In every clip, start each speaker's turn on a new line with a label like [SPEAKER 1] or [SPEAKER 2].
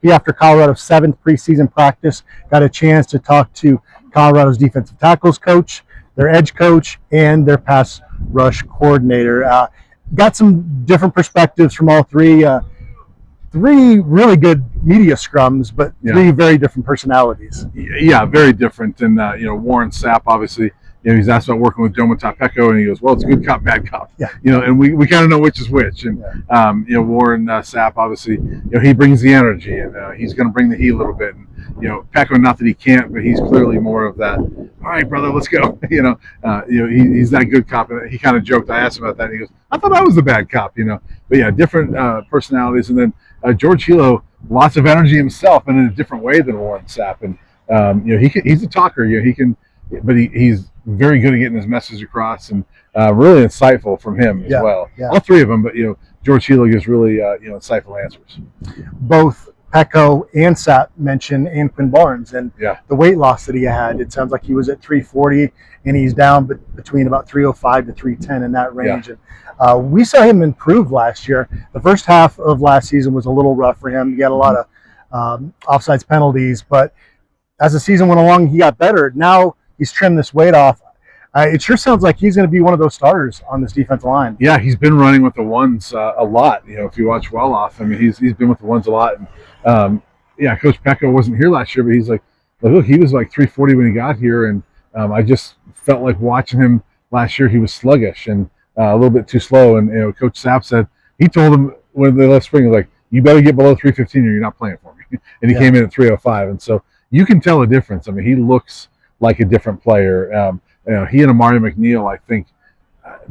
[SPEAKER 1] he, after Colorado's 7th preseason practice, got a chance to talk to Colorado's defensive tackles coach, their edge coach, and their pass rush coordinator. Got some different perspectives from all three. Three really good media scrums, but three very different personalities.
[SPEAKER 2] Yeah, very different. And Warren Sapp, obviously, he's asked about working with Domata Peko, and he goes, "Well, it's good cop, bad cop."
[SPEAKER 1] Yeah.
[SPEAKER 2] And we kind of know which is which. And Warren Sapp, obviously, he brings the energy, and he's going to bring the heat a little bit. And Peko, not that he can't, but he's clearly more of that. All right, brother, let's go. He's that good cop. And he kind of joked. I asked him about that. And he goes, "I thought I was the bad cop." But yeah, different personalities, and then. George Helow, lots of energy himself, and in a different way than Warren Sapp. And he's a talker. He's very good at getting his message across, and really insightful from him as well. Yeah. All three of them, but George Helow gives really insightful answers.
[SPEAKER 1] Both Peko and Sapp mentioned Quinn Barnes and the weight loss that he had. It sounds like he was at 340, and he's down between about 305 to 310 in that range.
[SPEAKER 2] Yeah.
[SPEAKER 1] And we saw him improve last year. The first half of last season was a little rough for him. He had a lot of offsides penalties, but as the season went along, he got better. Now he's trimmed this weight off. It sure sounds like he's going to be one of those starters on this defensive line.
[SPEAKER 2] Yeah, he's been running with the ones a lot. If you watch well off, I mean, he's been with the ones a lot. And Coach Peko wasn't here last year, but he's like, look, he was like 340 when he got here, and I just felt like watching him last year. He was sluggish and a little bit too slow. And Coach Sapp said he told him when they left spring, like, you better get below 315 or you're not playing for me. And he came in at 305, and so you can tell a difference. I mean, he looks like a different player. He and Amari McNeel, I think,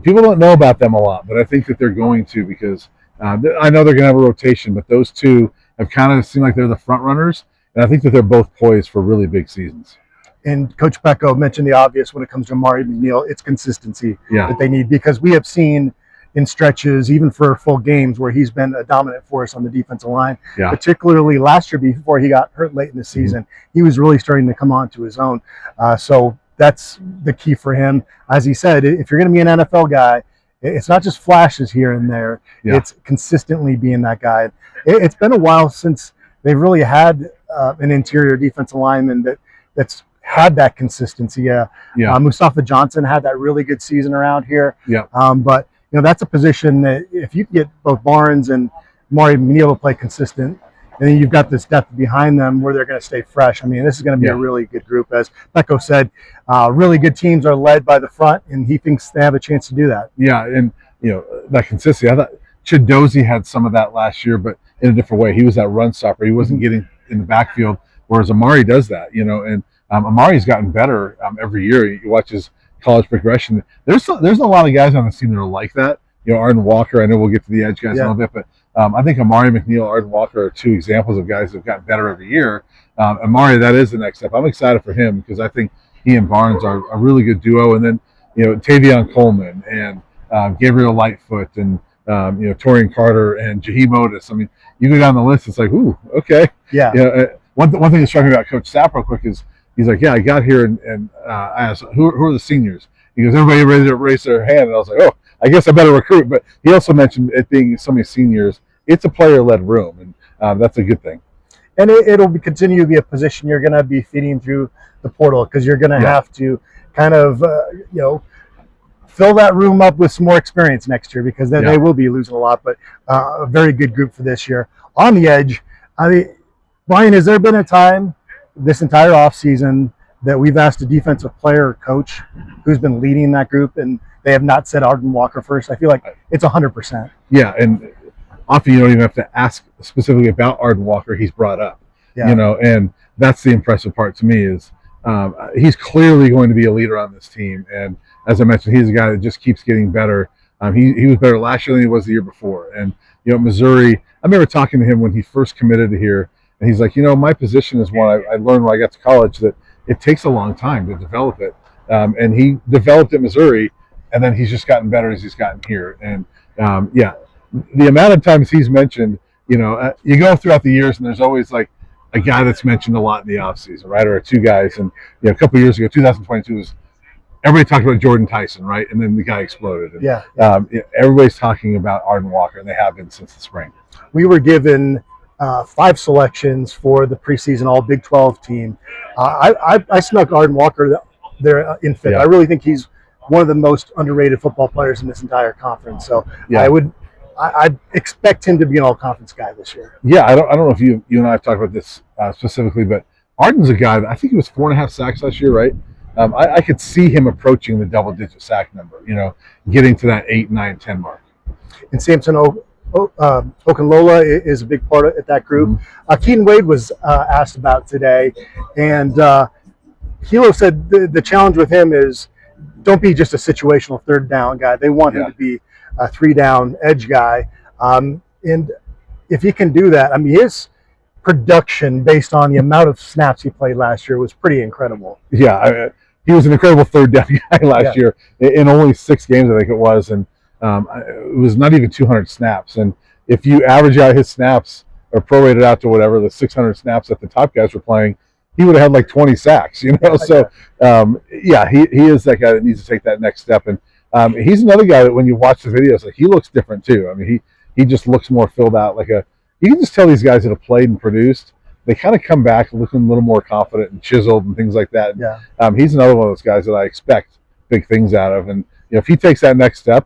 [SPEAKER 2] people don't know about them a lot, but I think that they're going to, because I know they're going to have a rotation, but those two have kind of seemed like they're the front runners, and I think that they're both poised for really big seasons.
[SPEAKER 1] And Coach Peko mentioned the obvious when it comes to Amari McNeel. It's consistency that they need, because we have seen in stretches, even for full games, where he's been a dominant force on the defensive line, particularly last year before he got hurt late in the season. He was really starting to come on to his own. So that's the key for him. As he said, if you're going to be an NFL guy, it's not just flashes here and there. It's consistently being that guy. It's been a while since they've really had an interior defensive lineman that's had that consistency. Mustafa Johnson had that really good season around here. But that's a position that if you can get both Barnes and Amari McNeel to play consistent, and then you've got this depth behind them where they're going to stay fresh. I mean, this is going to be a really good group. As Peko said, really good teams are led by the front, and he thinks they have a chance to do that.
[SPEAKER 2] Yeah, and that consistency. I thought Chidozie had some of that last year, but in a different way. He was that run stopper. He wasn't getting in the backfield, whereas Amari does that. And Amari's gotten better every year. You watch his college progression. There's a lot of guys on the team that are like that. Ardan Walker. I know we'll get to the edge guys in a little bit, but I think Amari McNeel, Ardan Walker are two examples of guys who've gotten better every year. Amari, that is the next step. I'm excited for him because I think he and Barnes are a really good duo. And then Tavion Coleman and Gabriel Lightfoot and Torian Carter and Jaheim Otis. I mean, you go down the list, it's like, ooh, okay. One thing that struck me about Coach Sapp real quick is he's like, I got here and I asked, who are the seniors? He goes, everybody ready to raise their hand. And I was like, oh, I guess I better recruit. But he also mentioned it being so many seniors. It's a player-led room, and that's a good thing.
[SPEAKER 1] And it'll continue to be a position you're going to be feeding through the portal, because you're going to have to kind of, fill that room up with some more experience next year, because then they will be losing a lot. But a very good group for this year. On the edge, I mean, Brian, has there been a time this entire offseason that we've asked a defensive player or coach who's been leading that group and they have not said Ardan Walker first? I feel like it's 100%.
[SPEAKER 2] Yeah, and often you don't even have to ask specifically about Ardan Walker. He's brought up, and that's the impressive part to me is he's clearly going to be a leader on this team. And as I mentioned, he's a guy that just keeps getting better. He was better last year than he was the year before. And, Missouri, I remember talking to him when he first committed to here, and he's like, my position is one I learned when I got to college that it takes a long time to develop it. And he developed at Missouri, and then he's just gotten better as he's gotten here. And, the amount of times he's mentioned, you go throughout the years, and there's always like a guy that's mentioned a lot in the offseason, right? Or two guys. And a couple of years ago, 2022 was everybody talked about Jordan Tyson, right? And then the guy exploded. And, everybody's talking about Ardan Walker, and they have been since the spring.
[SPEAKER 1] We were given 5 selections for the preseason All Big 12 team. I snuck Ardan Walker there in 5th. I really think he's one of the most underrated football players in this entire conference. So I expect him to be an all-conference guy this year.
[SPEAKER 2] Yeah, I don't know if you and I have talked about this specifically, but Arden's a guy that I think he was 4.5 sacks last year, right? I could see him approaching the double-digit sack number, getting to that 8, 9, 10 mark.
[SPEAKER 1] And Samson Okinola is a big part of that group. Keaton Wade was asked about today, and Helow said the challenge with him is don't be just a situational 3rd down guy. They want him to be a 3-down edge guy. And if he can do that, I mean, his production based on the amount of snaps he played last year was pretty incredible.
[SPEAKER 2] Yeah, he was an incredible 3rd down guy last year in only 6 games, I think it was. And it was not even 200 snaps. And if you average out his snaps or prorate it out to whatever the 600 snaps that the top guys were playing, he would have had like 20 sacks, So, he is that guy that needs to take that next step. And he's another guy that when you watch the videos, like, he looks different too. I mean, he just looks more filled out. You can just tell these guys that have played and produced, they kind of come back looking a little more confident and chiseled and things like that. And, he's another one of those guys that I expect big things out of. And if he takes that next step,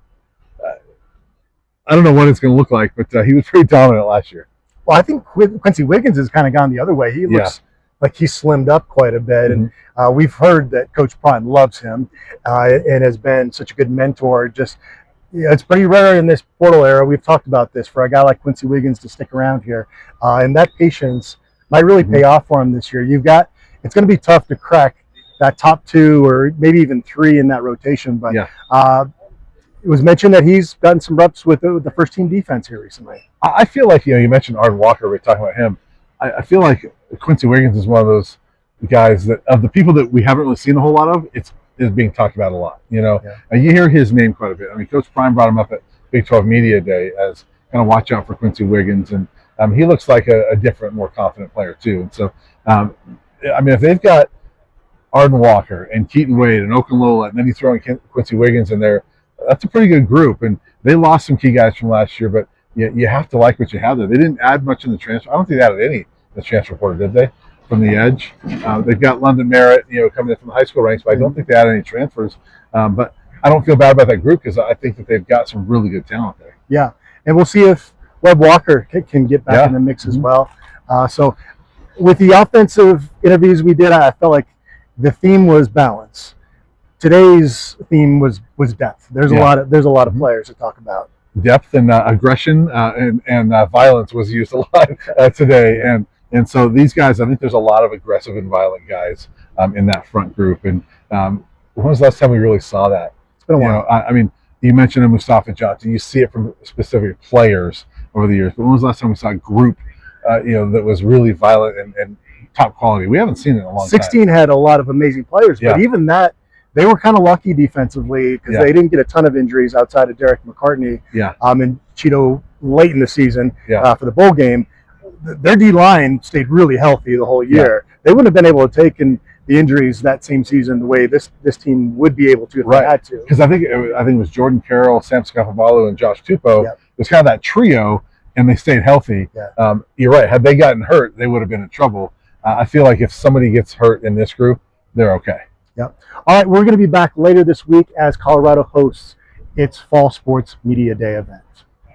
[SPEAKER 2] I don't know what it's going to look like, but he was pretty dominant last year.
[SPEAKER 1] Well, I think Quincy Wiggins has kind of gone the other way. He looks like he's slimmed up quite a bit. And we've heard that Coach Prime loves him and has been such a good mentor. Just, it's pretty rare in this portal era. We've talked about this for a guy like Quincy Wiggins to stick around here. And that patience might really pay off for him this year. It's going to be tough to crack that top 2 or maybe even 3 in that rotation. But it was mentioned that he's gotten some reps with the first team defense here recently.
[SPEAKER 2] I feel like, you mentioned Ardan Walker, we're talking about him. I feel like Quincy Wiggins is one of those guys that, of the people that we haven't really seen a whole lot of, is being talked about a lot, And you hear his name quite a bit. I mean, Coach Prime brought him up at Big 12 Media Day as kind of watch out for Quincy Wiggins. And he looks like a different, more confident player too. And so, if they've got Ardan Walker and Keaton Wade and Okinola, and then you throw in Quincy Wiggins in there, that's a pretty good group. And they lost some key guys from last year, but you have to like what you have there. They didn't add much in the transfer. I don't think they added any in the transfer portal, did they? From the edge. They've got London Merritt, coming in from the high school ranks, but I don't think they added any transfers. But I don't feel bad about that group because I think that they've got some really good talent there.
[SPEAKER 1] Yeah, and we'll see if Webb Walker can get back in the mix as well. So with the offensive interviews we did, I felt like the theme was balance. Today's theme was depth. There's a lot of players to talk about.
[SPEAKER 2] Depth and aggression and violence was used a lot today, and so these guys, I think there's a lot of aggressive and violent guys in that front group. And when was the last time we really saw that?
[SPEAKER 1] It's been a while.
[SPEAKER 2] I mean, you mentioned Mustafa Johnson. You see it from specific players over the years, but when was the last time we saw a group, that was really violent and top quality? We haven't seen it in a long
[SPEAKER 1] 16
[SPEAKER 2] time.
[SPEAKER 1] had a lot of amazing players, but even that. They were kind of lucky defensively because they didn't get a ton of injuries outside of Derek McCartney and Cheeto late in the season for the bowl game. Their D-line stayed really healthy the whole year. They wouldn't have been able to take in the injuries that same season the way this team would be able to if they had to.
[SPEAKER 2] Because I think it was Jordan Carroll, Samson Okinola, and Josh Tupou. It was kind of that trio, and they stayed healthy. You're right. Had they gotten hurt, they would have been in trouble. I feel like if somebody gets hurt in this group, they're okay.
[SPEAKER 1] All right, we're going to be back later this week as Colorado hosts its Fall Sports Media Day event.